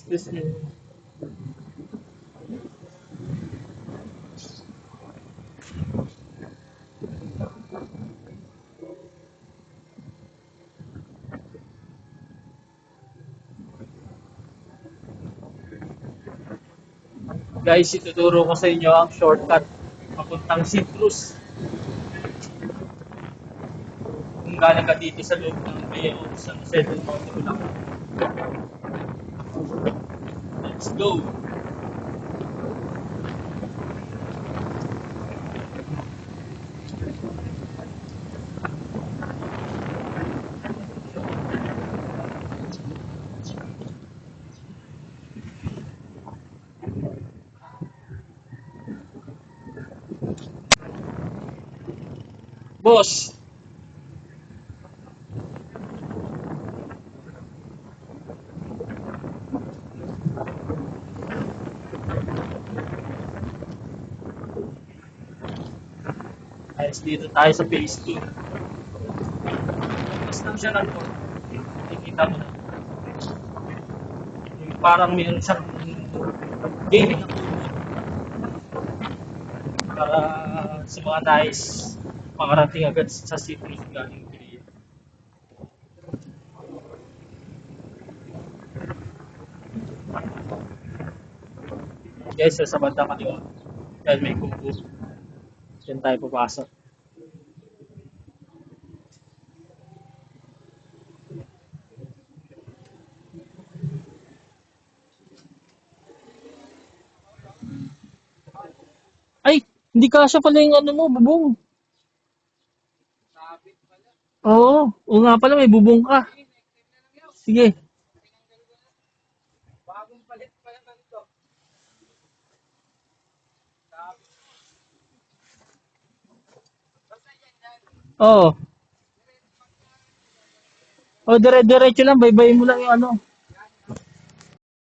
Excuse me. Guys, ituturo ko sa inyo ang shortcut papuntang Citrus. Kung galing ka dito sa loob ng Bay of San Jose del Monte, Bulacan. Let's go! Boss! Ayos, dito tayo sa phase 2. Mas lang siya ng port. Nakikita mo na. Yung parang meron siyang gate na para sa mga nais makarating agad sa Citrus galing Korea. Guys, sa bandang kaliwa. Dahil may kubo. Diyan tayo papasok. Ay! Hindi kasya pala yung ano mo, bubong. Oo. Oo nga pala, may bubong ka. Sige. Oo. O, dire-diretso lang. Baybayin mo lang yung ano.